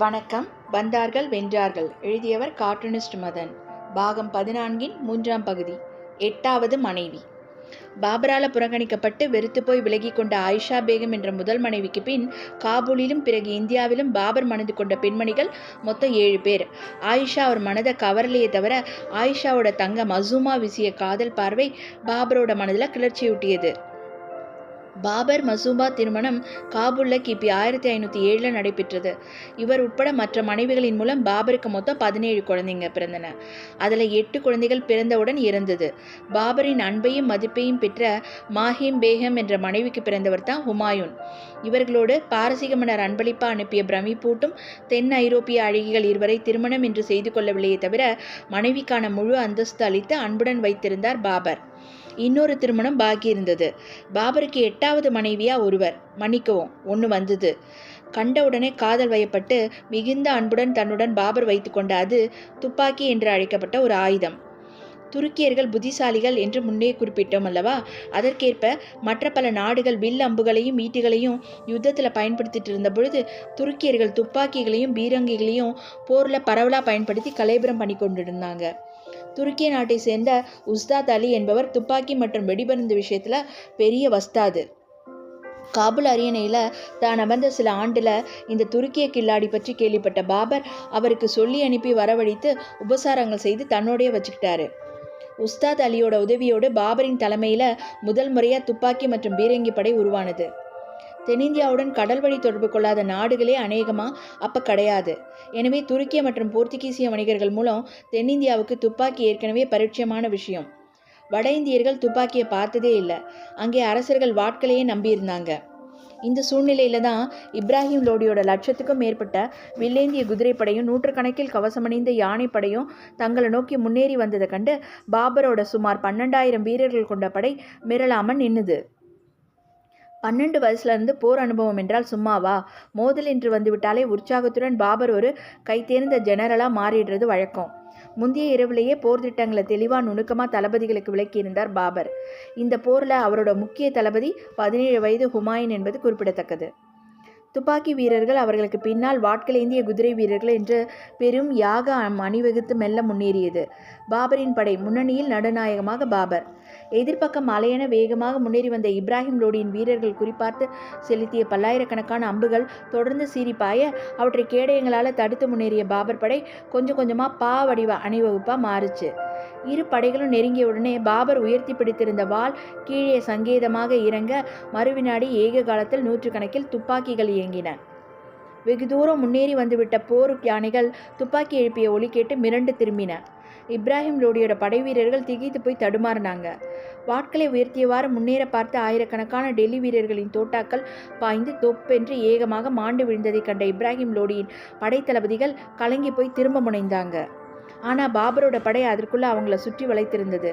வணக்கம். வந்தார்கள் வென்றார்கள். எழுதியவர் கார்ட்டூனிஸ்ட் மதன். பாகம் 14 3ஆம் பகுதி. 8வது மனைவி. பாபரால புறக்கணிக்கப்பட்டு வெறுத்து போய் விலகி கொண்ட ஆயிஷா பேகம் என்ற முதல் மனைவிக்கு பின் காபூலிலும் பிறகு இந்தியாவிலும் பாபர் மணந்து கொண்ட பெண்மணிகள் மொத்தம் 7 பேர். ஆயிஷா அவர் மனதை கவரலையே தவிர ஆயிஷாவோட தங்க மசூமா வீசிய காதல் பார்வை பாபரோட மனதில் கிளர்ச்சியூட்டியது. பாபர் மசூமா திருமணம் காபூல்ல கிபி 1507 நடைபெற்றது. இவர் உட்பட மற்ற மனைவிகளின் மூலம் பாபருக்கு மொத்தம் 17 குழந்தைங்க பிறந்தன. அதில் 8 குழந்தைகள் பிறந்தவுடன் இறந்தது. பாபரின் அன்பையும் மதிப்பையும் பெற்ற மாஹிம் பேகம் என்ற மனைவிக்கு பிறந்தவர் தான் ஹுமாயூன். இவர்களோடு பாரசீக மன்னர் அன்பளிப்பா அனுப்பிய பிரமிப்பூட்டும் தென் ஐரோப்பிய அழகிகள் இருவரை திருமணம் என்று செய்து கொள்ளவில்லையே தவிர மனைவிக்கான முழு அந்தஸ்து அளித்து அன்புடன் வைத்திருந்தார் பாபர். இன்னொரு திருமணம் பாக்கி இருந்தது. பாபருக்கு 8வது மனைவியா ஒன்று வந்தது. கண்டவுடனே காதல் வயப்பட்டு மிகுந்த அன்புடன் தன்னுடன் பாபர் வைத்து கொண்ட அது துப்பாக்கி என்று அழைக்கப்பட்ட ஒரு ஆயுதம். துருக்கியர்கள் புத்திசாலிகள் என்று முன்னே குறிப்பிட்டோம் அல்லவா? அதற்கேற்ப மற்ற பல நாடுகள் வில் அம்புகளையும் ஈட்டிகளையும் யுத்தத்தில் பயன்படுத்திட்டு இருந்த பொழுது துருக்கியர்கள் துப்பாக்கிகளையும் பீரங்கிகளையும் போரில் பரவலாக பயன்படுத்தி கலைபுரம் பண்ணி கொண்டிருந்தாங்க. துருக்கிய நாட்டை சேர்ந்த உஸ்தாத் அலி என்பவர் துப்பாக்கி மற்றும் வெடிமருந்து விஷயத்தில் பெரிய வஸ்தாது. காபூல் அரியணையில் தான் அமர்ந்த சில ஆண்டில் இந்த துருக்கிய கில்லாடி பற்றி கேள்விப்பட்ட பாபர் அவருக்கு சொல்லி அனுப்பி வரவழைத்து உபசாரங்கள் செய்து தன்னோடைய வச்சுக்கிட்டாரு. உஸ்தாத் அலியோட உதவியோடு பாபரின் தலைமையில் முதல் முறையாக துப்பாக்கி மற்றும் பீரங்கி படை உருவானது. தென்னிந்தியாவுடன் கடல் வழி தொடர்பு கொள்ளாத நாடுகளே அநேகமாக அப்போ கிடையாது. எனவே துருக்கிய மற்றும் போர்த்துகீசிய வணிகர்கள் மூலம் தென்னிந்தியாவுக்கு துப்பாக்கி ஏற்கனவே பரிச்சயமான விஷயம். வட இந்தியர்கள் துப்பாக்கியை பார்த்ததே இல்லை. அங்கே அரசர்கள் வாட்களையே நம்பியிருந்தாங்க. இந்த சூழ்நிலையில தான் இப்ராஹிம் லோடியோட லட்சத்துக்கும் மேற்பட்ட வில்லேந்திய குதிரைப்படையும் நூற்றுக்கணக்கில் கவசமணிந்த யானைப்படையும் தங்களை நோக்கி முன்னேறி வந்ததை கண்டு பாபரோட சுமார் 12,000 வீரர்கள் கொண்ட படை மிரளாமல் நின்னுது. 12 வயசுலேருந்து போர் அனுபவம் என்றால் சும்மாவா? மோதல் என்று வந்துவிட்டாலே உற்சாகத்துடன் பாபர் ஒரு கைத்தேர்ந்த ஜெனரலாக மாறிடுறது வழக்கம். முந்தைய இரவிலேயே போர் திட்டங்களை தெளிவாக நுணுக்கமாக தளபதிகளுக்கு விளக்கியிருந்தார் பாபர். இந்த போரில் அவரோட முக்கிய தளபதி 17 வயது ஹுமாயூன் என்பது குறிப்பிடத்தக்கது. துப்பாக்கி வீரர்கள் அவர்களுக்கு பின்னால் வாட்களேந்திய குதிரை வீரர்கள் என்று பெரும் யாக அணிவகுத்து மெல்ல முன்னேறியது. பாபரின் படை முன்னணியில் நடுநாயகமாக பாபர். எதிர்ப்பக்கம் அலையென வேகமாக முன்னேறி வந்த இப்ராஹிம் லோடியின் வீரர்கள் குறிப்பார்த்து செலுத்திய பல்லாயிரக்கணக்கான அம்புகள் தொடர்ந்து சீரிப்பாய அவற்றை கேடயங்களால் தடுத்து முன்னேறிய பாபர் படை கொஞ்சம் கொஞ்சமாக பா வடிவ அணிவகுப்பாக மாறுச்சு. இரு படைகளும் நெருங்கிய உடனே பாபர் உயர்த்தி பிடித்திருந்த வாள் கீழே சங்கேதமாக இறங்க மறுவினாடி ஏக காலத்தில் நூற்றுக்கணக்கில் துப்பாக்கிகள் இயங்கின. வெகு தூரம் முன்னேறி வந்துவிட்ட போர் யானைகள் துப்பாக்கி எழுப்பிய ஒலி கேட்டு மிரண்டு திரும்பின. இப்ராஹிம் லோடியோட படை வீரர்கள் திகைத்து போய் தடுமாறினாங்க. வாட்களை உயர்த்தியவாறு முன்னேற பார்த்த ஆயிரக்கணக்கான டெல்லி வீரர்களின் தோட்டாக்கள் பாய்ந்து தொப்பென்று ஏகமாக மாண்டு விழுந்ததை கண்ட இப்ராஹிம் லோடியின் படைத்தளபதிகள் கலங்கி போய் திரும்ப முனைந்தாங்க. ஆனால் பாபரோட படை அதற்குள்ளே அவங்கள சுற்றி வளைத்திருந்தது.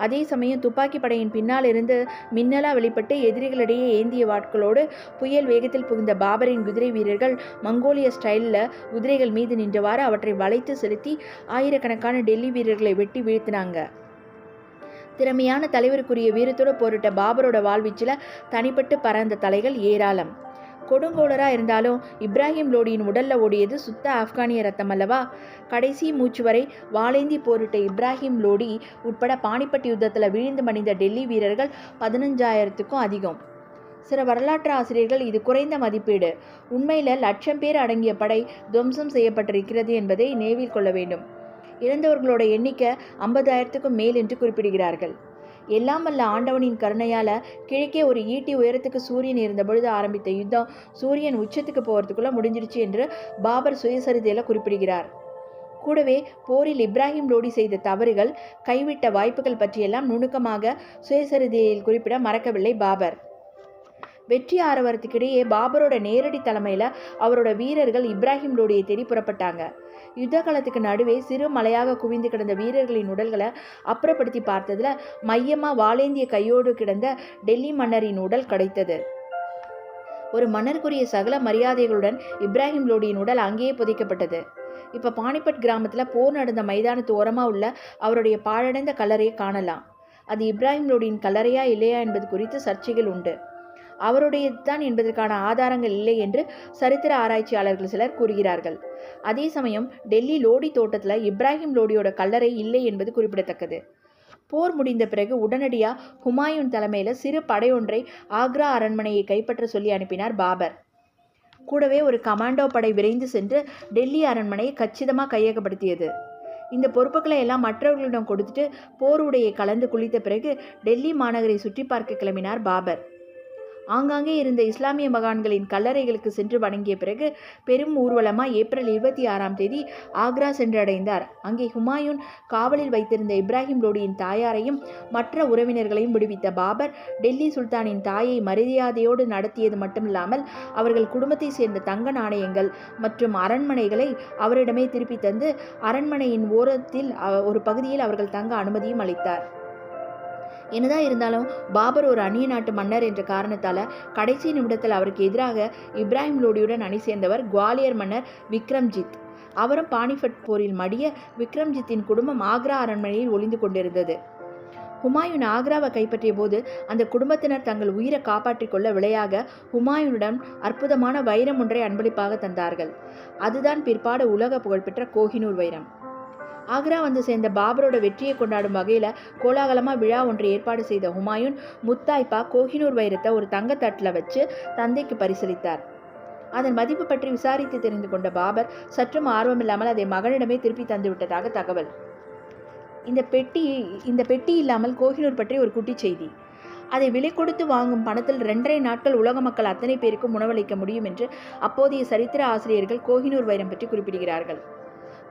அதே சமயம் துப்பாக்கி படையின் பின்னால் இருந்து மின்னலாக வெளிப்பட்டு எதிரிகளிடையே ஏந்திய வாட்களோடு புயல் வேகத்தில் புகுந்த பாபரின் குதிரை வீரர்கள் மங்கோலிய ஸ்டைலில் குதிரைகள் மீது நின்றவாறு அவற்றை வளைத்து செலுத்தி ஆயிரக்கணக்கான டெல்லி வீரர்களை வெட்டி வீழ்த்தினாங்க. திறமையான தலைவருக்குரிய வீரத்தோடு போரிட்ட பாபரோட வாழ்வீச்சில் தனிப்பட்டு பறந்த தலைகள் ஏராளம். கொடுங்கோளராக இருந்தாலும் இப்ராஹிம் லோடியின் உடல்ல ஓடியது சுத்த ஆப்கானிய ரத்தம் அல்லவா? கடைசி மூச்சு வரை வாளேந்தி போரிட்ட இப்ராஹிம் லோடி உட்பட பானிப்பட் யுத்தத்தில் விழுந்து மடிந்த டெல்லி வீரர்கள் 15,000க்கும் அதிகம். சில வரலாற்று ஆசிரியர்கள் இது குறைந்த மதிப்பீடு. உண்மையில் 1,00,000 பேர் அடங்கிய படை துவம்சம் செய்யப்பட்டிருக்கிறது என்பதை நினைவில் கொள்ள வேண்டும். இறந்தவர்களோட எண்ணிக்கை 50,000க்கும் மேல் என்று குறிப்பிடுகிறார்கள். எல்லாம் வல்ல ஆண்டவனின் கருணையால் கிழக்கே ஒரு ஈட்டி உயரத்துக்கு சூரியன் இருந்த பொழுது ஆரம்பித்த யுத்தம் சூரியன் உச்சத்துக்கு போகிறதுக்குள்ளே முடிஞ்சிருச்சு என்று பாபர் சுயசரிதையில் குறிப்பிடுகிறார். கூடவே போரில் இப்ராஹிம் லோடி செய்த தவறுகள், கைவிட்ட வாய்ப்புகள் பற்றியெல்லாம் நுணுக்கமாக சுயசரிதையில் குறிப்பிட மறக்கவில்லை பாபர். வெற்றி ஆரவாரத்துக்கிடையே பாபரோட நேரடி தலைமையில் அவரோட வீரர்கள் இப்ராஹிம் லோடியை தேடி புறப்பட்டாங்க. யுத்த காலத்துக்கு நடுவே சிறு மலையாக குவிந்து கிடந்த வீரர்களின் உடல்களை அப்புறப்படுத்தி பார்த்ததில் மையமாக வாளேந்திய கையோடு கிடந்த டெல்லி மன்னரின் உடல் கிடைத்தது. ஒரு மன்னருக்குரிய சகல மரியாதைகளுடன் இப்ராஹிம் லோடியின் உடல் அங்கேயே புதைக்கப்பட்டது. இப்போ பானிபட் கிராமத்தில் போர் நடந்த மைதானத்து ஓரமாக உள்ள அவருடைய பாழடைந்த கல்லறையை காணலாம். அது இப்ராஹிம் லோடியின் கல்லறையா இல்லையா என்பது குறித்து சர்ச்சைகள் உண்டு. அவருடையதுதான் என்பதற்கான ஆதாரங்கள் இல்லை என்று சரித்திர ஆராய்ச்சியாளர்கள் சிலர் கூறுகிறார்கள். அதே சமயம் டெல்லி லோடி தோட்டத்தில் இப்ராஹிம் லோடியோட கல்லறை இல்லை என்பது குறிப்பிடத்தக்கது. போர் முடிந்த பிறகு உடனடியாக ஹுமாயூன் தலைமையில் சிறு படையொன்றை ஆக்ரா அரண்மனையை கைப்பற்ற சொல்லி அனுப்பினார் பாபர். கூடவே ஒரு கமாண்டோ படை விரைந்து சென்று டெல்லி அரண்மனையை கச்சிதமாக கையகப்படுத்தியது. இந்த பொறுப்புகளை எல்லாம் மற்றவர்களிடம் கொடுத்துட்டு போர் உடையை கலந்து குளித்த பிறகு டெல்லி மாநகரை சுற்றி பார்க்க கிளம்பினார் பாபர். ஆங்காங்கே இருந்த இஸ்லாமிய மகான்களின் கல்லறைகளுக்கு சென்று வணங்கிய பிறகு பெரும் ஊர்வலமாக ஏப்ரல் 26 ஆக்ரா சென்றடைந்தார். அங்கே ஹுமாயூன் காவலில் வைத்திருந்த இப்ராஹிம் லோடியின் தாயாரையும் மற்ற உறவினர்களையும் விடுவித்த பாபர் டெல்லி சுல்தானின் தாயை மரியாதையோடு நடத்தியது மட்டுமில்லாமல் அவர்கள் குடும்பத்தை சேர்ந்த தங்க நாணயங்கள் மற்றும் அரண்மனைகளை அவரிடமே திருப்பி தந்து அரண்மனையின் ஓரத்தில் ஒரு பகுதியில் அவர்கள் தங்க அனுமதியும் அளித்தார். என்னதான் இருந்தாலும் பாபர் ஒரு அந்நிய நாட்டு மன்னர் என்ற காரணத்தால் கடைசி நிமிடத்தில் அவருக்கு எதிராக இப்ராஹிம் லோடியுடன் அணி சேர்ந்தவர் குவாலியர் மன்னர் விக்ரம்ஜித். அவரும் பானிபட் போரில் மடிய விக்ரம்ஜித்தின் குடும்பம் ஆக்ரா அரண்மனையில் ஒளிந்து கொண்டிருந்தது. ஹுமாயூன் ஆக்ராவை கைப்பற்றிய போது அந்த குடும்பத்தினர் தங்கள் உயிரை காப்பாற்றிக் கொள்ள விளையாக ஹுமாயூனிடம் அற்புதமான வைரம் ஒன்றை அன்பளிப்பாக தந்தார்கள். அதுதான் பிற்பாடு உலக புகழ்பெற்ற கோஹினூர் வைரம். ஆக்ரா வந்து சேர்ந்த பாபரோட வெற்றியை கொண்டாடும் வகையில் கோலாகலமாக விழா ஒன்று ஏற்பாடு செய்த ஹுமாயூன் முத்தாய்ப்பா கோஹினூர் வைரத்தை ஒரு தங்கத்தட்டில் வச்சு தந்தைக்கு பரிசளித்தார். அதன் மதிப்பு பற்றி விசாரித்து தெரிந்து கொண்ட பாபர் சற்றும் ஆர்வமில்லாமல் அதை மகனிடமே திருப்பி தந்து விட்டதாக தகவல். இந்த பெட்டி இல்லாமல் கோஹினூர் பற்றி ஒரு குட்டி செய்தி. அதை விலை கொடுத்து வாங்கும் பணத்தில் 2.5 நாட்கள் உலக மக்கள் அத்தனை பேருக்கும் உணவளிக்க முடியும் என்று அப்போதைய சரித்திர ஆசிரியர்கள் கோஹினூர் வைரம் பற்றி குறிப்பிடுகிறார்கள்.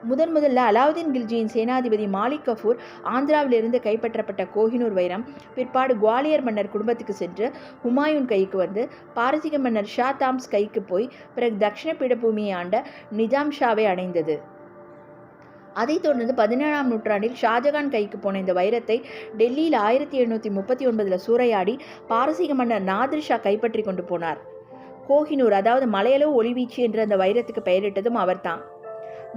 முதல்ல அலாவுதீன் கில்ஜியின் சேனாதிபதி மாலிக் கஃபூர் ஆந்திராவிலிருந்து கைப்பற்றப்பட்ட கோஹினூர் வைரம் பிற்பாடு குவாலியர் மன்னர் குடும்பத்துக்கு சென்று ஹுமாயூன் கைக்கு வந்து பாரசீக மன்னர் ஷா தாம்ஸ் கைக்கு போய் பிறகு தக்ஷிண பீடபூமியை ஆண்ட நிஜாம் ஷாவை அடைந்தது. அதைத் தொடர்ந்து 17ஆம் நூற்றாண்டில் ஷாஜகான் கைக்கு போன இந்த வைரத்தை டெல்லியில் 1739 சூறையாடி பாரசீக மன்னர் நாதிர் ஷா கைப்பற்றி கொண்டு போனார். கோஹினூர், அதாவது மலையளவு ஒளிவீச்சு என்ற அந்த வைரத்துக்கு பெயரிட்டதும் அவர்தான்.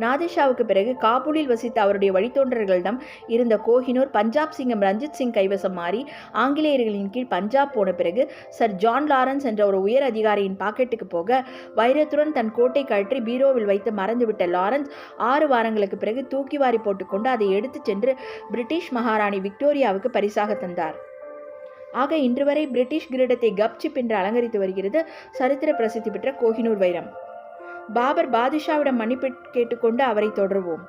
நாதிர்ஷாவுக்கு பிறகு காபூலில் வசித்த அவருடைய வழித்தோன்றர்களிடம் இருந்த கோஹினூர் பஞ்சாப் சிங்கம் ரஞ்சித் சிங் கைவசம் மாறி ஆங்கிலேயர்களின் கீழ் பஞ்சாப் போன பிறகு சர் ஜான் லாரன்ஸ் என்ற ஒரு உயர் அதிகாரியின் பாக்கெட்டுக்கு போக வைரத்துடன் தன் கோட்டை கழற்றி பீரோவில் வைத்து மறந்துவிட்ட லாரன்ஸ் 6 வாரங்களுக்கு பிறகு தூக்கி வாரி போட்டுக்கொண்டு அதை எடுத்து சென்று பிரிட்டிஷ் மகாராணி விக்டோரியாவுக்கு பரிசாக தந்தார். ஆக இன்று வரை பிரிட்டிஷ் கிரீடத்தை கப்சிப் என்று அலங்கரித்து வருகிறது சரித்திர பிரசித்தி பெற்ற கோஹினூர் வைரம். பாபர் பாதுஷாவிடம் மன்னிப்பு கேட்டுக்கொண்டு அவரை தொடருவோம்.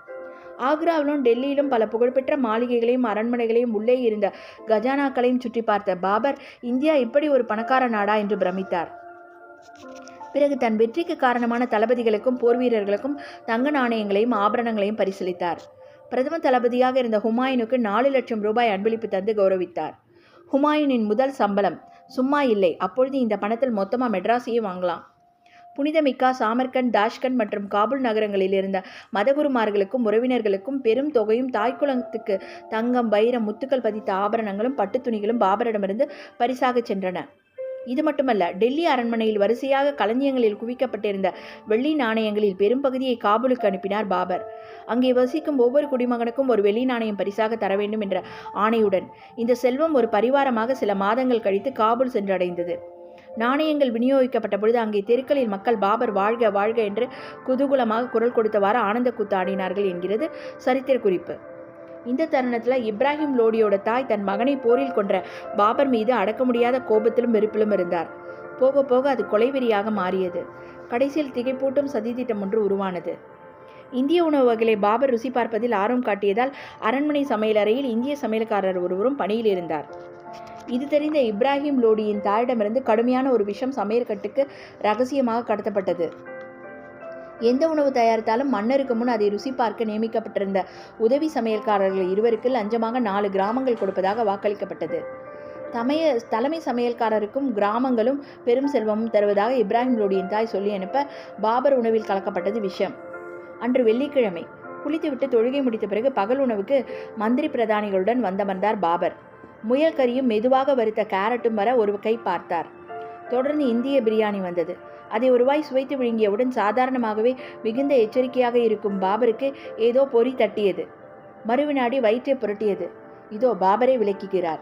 ஆக்ராவிலும் டெல்லியிலும் பல புகழ்பெற்ற மாளிகைகளையும் அரண்மனைகளையும் உள்ளே இருந்த கஜானாக்களையும் சுற்றி பார்த்த பாபர் இந்தியா இப்படி ஒரு பணக்கார நாடா என்று பிரமித்தார். பிறகு தன் வெற்றிக்கு காரணமான தளபதிகளுக்கும் போர் வீரர்களுக்கும் தங்க நாணயங்களையும் ஆபரணங்களையும் பரிசளித்தார். பிரதம தளபதியாக இருந்த ஹுமாயூனுக்கு 4 லட்சம் ரூபாய் அன்பளிப்பு தந்து கௌரவித்தார். ஹுமாயூனின் முதல் சம்பளம் சும்மா இல்லை. அப்பொழுது இந்த பணத்தில் மொத்தமாக மெட்ராஸையே வாங்கலாம். புனிதமிக்கா, சாமர்கண்ட், தாஷ்கண்ட் மற்றும் காபூல் நகரங்களில் இருந்த மதகுருமார்களுக்கும் உறவினர்களுக்கும் பெரும் தொகையும் தாய்க்குலத்துக்கு தங்கம், வைரம், முத்துக்கள் பதித்த ஆபரணங்களும் பட்டு துணிகளும் பாபரிடமிருந்து பரிசாக சென்றன. இது மட்டுமல்ல, டெல்லி அரண்மனையில் வரிசையாக களஞ்சியங்களில் குவிக்கப்பட்டிருந்த வெள்ளி நாணயங்களில் பெரும் பகுதியை காபூலுக்கு அனுப்பினார் பாபர். அங்கே வசிக்கும் ஒவ்வொரு குடிமகனுக்கும் ஒரு வெள்ளி நாணயம் பரிசாக தர வேண்டும் என்ற ஆணையுடன் இந்த செல்வம் ஒரு பரிவாரமாக சில மாதங்கள் கழித்து காபூல் சென்றடைந்தது. நாணயங்கள் விநியோகிக்கப்பட்ட பொழுது அங்கே தெருக்களில் மக்கள் பாபர் வாழ்க வாழ்க என்று குதூகலமாக குரல் கொடுத்தவாறு ஆனந்த கூத்தாடினார்கள் என்கிறது சரித்திர குறிப்பு. இந்த தருணத்தில் இப்ராஹிம் லோடியோட தாய் தன் மகனை போரில் கொன்ற பாபர் மீது அடக்க முடியாத கோபத்திலும் வெறுப்பிலும் இருந்தார். போக போக அது கொலைவெறியாக மாறியது. கடைசியில் திகைப்பூட்டும் சதித்திட்டம் ஒன்று உருவானது. இந்திய உணவு வகைகளை பாபர் ருசி பார்ப்பதில் ஆர்வம் காட்டியதால் அரண்மனை சமையலறையில் இந்திய சமையல்காரர் ஒருவரும் பணியில் இருந்தார். இது தெரிந்த இப்ராஹிம் லோடியின் தாயிடமிருந்து கடுமையான ஒரு விஷம் சமையற்கட்டுக்கு ரகசியமாக கடத்தப்பட்டது. எந்த உணவு தயாரித்தாலும் மன்னருக்கு முன் அதை ருசி பார்க்க நியமிக்கப்பட்டிருந்த உதவி சமையல்காரர்கள் 2 லஞ்சமாக 4 கிராமங்கள் கொடுப்பதாக வாக்களிக்கப்பட்டது. தலைமை சமையல்காரருக்கும் கிராமங்களும் பெரும் செல்வமும் தருவதாக இப்ராஹிம் லோடியின் தாய் சொல்லி அனுப்ப பாபர் உணவில் கலக்கப்பட்டது விஷம். அன்று வெள்ளிக்கிழமை குளித்துவிட்டு தொழுகை முடித்த பிறகு பகல் உணவுக்கு மந்திரி பிரதானிகளுடன் வந்தமர்ந்தார் பாபர். முயல் கறியும் மெதுவாக வறுத்த கேரட்டும் வர ஒரு கை பார்த்தார். தொடர்ந்து இந்திய பிரியாணி வந்தது. அதை ஒரு வாய் சுவைத்து விழுங்கியவுடன் சாதாரணமாகவே மிகுந்த எச்சரிக்கையாக இருக்கும் பாபருக்கு ஏதோ பொறி தட்டியது. மறுவினாடி வயிற்றை புரட்டியது. இதோ பாபரை விளக்குகிறார்.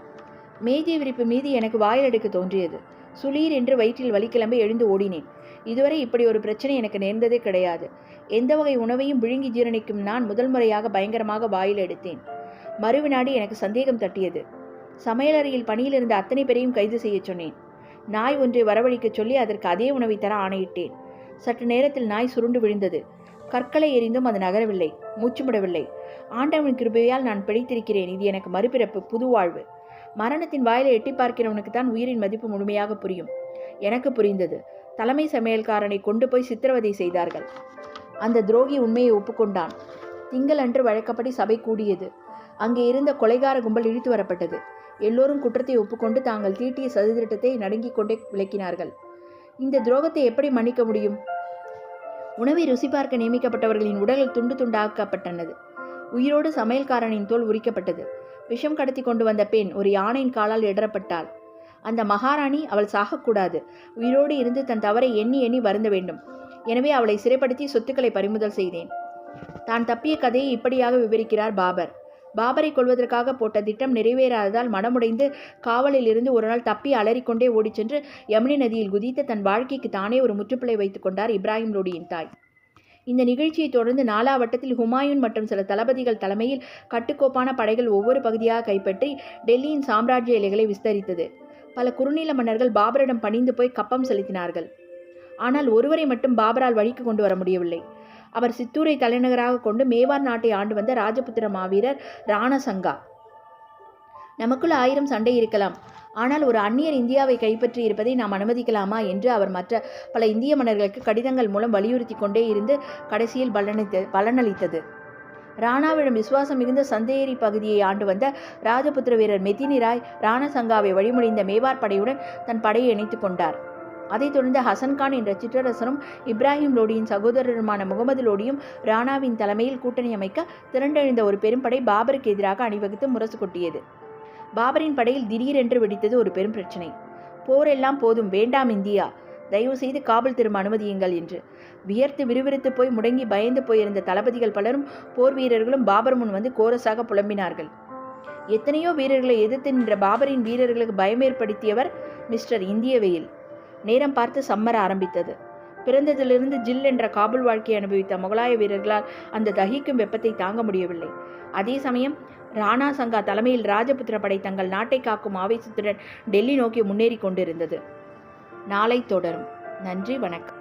மேஜை விரிப்பு மீது எனக்கு வாயில் எடுக்க தோன்றியது. சுளீர் என்று வயிற்றில் வலி கிளம்ப எழுந்து ஓடினேன். இதுவரை இப்படி ஒரு பிரச்சனை எனக்கு நேர்ந்ததே கிடையாது. எந்த வகை உணவையும் விழுங்கி ஜீரணிக்கும் நான் முதல் முறையாக பயங்கரமாக வாயில் எடுத்தேன். மறுவினாடி எனக்கு சந்தேகம் தட்டியது. சமையலறையில் பணியில் இருந்த அத்தனை பேரையும் கைது செய்ய சொன்னேன். நாய் ஒன்றை வரவழைக்கச் சொல்லி அதற்கு அதே உணவை தர ஆணையிட்டேன். சற்று நேரத்தில் நாய் சுருண்டு விழுந்தது. கற்களை எறிந்தும் அது நகரவில்லை, மூச்சுமுடவில்லை. ஆண்டவன் கிருபையால் நான் பிழைத்திருக்கிறேன். இது எனக்கு மறுபிறப்பு, புது வாழ்வு. மரணத்தின் வாயிலை எட்டி பார்க்கிறவனுக்குத்தான் உயிரின் மதிப்பு முழுமையாக புரியும். எனக்கு புரிந்தது. தலைமை சமையல்காரனை கொண்டு போய் சித்திரவதை செய்தார்கள். அந்த துரோகி உண்மையை ஒப்புக்கொண்டான். திங்களன்று வழக்கப்படி சபை கூடியது. அங்கே இருந்த கொலைகார கும்பல் இழுத்து வரப்பட்டது. எல்லோரும் குற்றத்தை ஒப்புக்கொண்டு தாங்கள் தீட்டிய சதித்திட்டத்தை நடுங்கிக் கொண்டே விளக்கினார்கள். இந்த துரோகத்தை எப்படி மன்னிக்க முடியும்? உணவை ருசி பார்க்க நியமிக்கப்பட்டவர்களின் உடல்கள் துண்டு துண்டாக்கப்பட்டனது. உயிரோடு சமையல்காரனின் தோல் உரிக்கப்பட்டது. விஷம் கடத்தி கொண்டு வந்த பெண் ஒரு யானையின் காலால் இடரப்பட்டாள். அந்த மகாராணி அவள் சாகக்கூடாது, உயிரோடு இருந்து தன் தவறை எண்ணி எண்ணி வருந்த வேண்டும். எனவே அவளை சிறைப்படுத்தி சொத்துக்களை பறிமுதல் செய்தேன். தான் தப்பிய கதையை இப்படியாக விவரிக்கிறார் பாபர். பாபரை கொல்வதற்காக போட்ட திட்டம் நிறைவேறாததால் மனமுடைந்து காவலில் இருந்து ஒரு நாள் தப்பி அலறிக்கொண்டே ஓடிச் சென்று யமுனை நதியில் குதித்து தன் வாழ்க்கைக்கு தானே ஒரு முற்றுப்புள்ளை வைத்துக் கொண்டார் இப்ராஹிம் லோடியின் தாய். இந்த நிகழ்ச்சியை தொடர்ந்து நாலாவட்டத்தில் ஹுமாயூன் மற்றும் சில தளபதிகள் தலைமையில் கட்டுக்கோப்பான படைகள் ஒவ்வொரு பகுதியாக கைப்பற்றி டெல்லியின் சாம்ராஜ்ய எல்லைகளை விஸ்தரித்தது. பல குறுநில மன்னர்கள் பாபரிடம் பணிந்து போய் கப்பம் செலுத்தினார்கள். ஆனால் ஒருவரை மட்டும் பாபரால் வழிக்கு கொண்டு வர முடியவில்லை. அவர் சித்தூரை தலைநகராக கொண்டு மேவார் நாட்டை ஆண்டு வந்த ராஜபுத்திர மாவீரர் ராணசங்கா. நமக்குள் 1000 சண்டை இருக்கலாம், ஆனால் ஒரு அந்நியர் இந்தியாவை கைப்பற்றி இருப்பதை நாம் அனுமதிக்கலாமா என்று அவர் மற்ற பல இந்திய மன்னர்களுக்கு கடிதங்கள் மூலம் வலியுறுத்தி கொண்டே இருந்து கடைசியில் பலனளித்தது. ராணாவிடம் விசுவாசம் மிகுந்த சந்தேரி பகுதியை ஆண்டு வந்த ராஜபுத்திர வீரர் மெதினி ராய் ராணசங்காவை வழிமொழிந்த மேவார் படையுடன் தன் படையை இணைத்து கொண்டார். அதைத் தொடர்ந்து ஹசன்கான் என்ற சிற்றரசரும் இப்ராஹிம் லோடியின் சகோதரருமான முகமது லோடியும் ராணாவின் தலைமையில் கூட்டணி அமைக்க திரண்டெழுந்த ஒரு பெரும்படை பாபருக்கு எதிராக அணிவகுத்து முரசு கொட்டியது. பாபரின் படையில் திடீரென்று வெடித்தது ஒரு பெரும் பிரச்சனை. போரெல்லாம் போதும், வேண்டாம் இந்தியா, தயவு செய்து காபுல் திரும்ப அனுமதியுங்கள் என்று வியர்த்து விறுவிறுத்து போய் முடங்கி பயந்து போயிருந்த தளபதிகள் பலரும் போர் வீரர்களும் பாபர் முன் வந்து கோரஸாக புலம்பினார்கள். எத்தனையோ வீரர்களை எதிர்த்து நின்ற பாபரின் வீரர்களுக்கு பயம் ஏற்படுத்தியவர் மிஸ்டர் இந்திய வெயில். நேரம் பார்த்து சம்மர ஆரம்பித்தது. பிறந்ததிலிருந்து ஜில் என்ற காபுல் வாழ்க்கையை அனுபவித்த முகலாய வீரர்களால் அந்த தகிக்கும் வெப்பத்தை தாங்க முடியவில்லை. அதே சமயம் ராணா சங்கா தலைமையில் ராஜபுத்திர படை தங்கள் நாட்டை காக்கும் ஆவேசத்துடன் டெல்லி நோக்கி முன்னேறி கொண்டிருந்தது. நாளை தொடரும். நன்றி, வணக்கம்.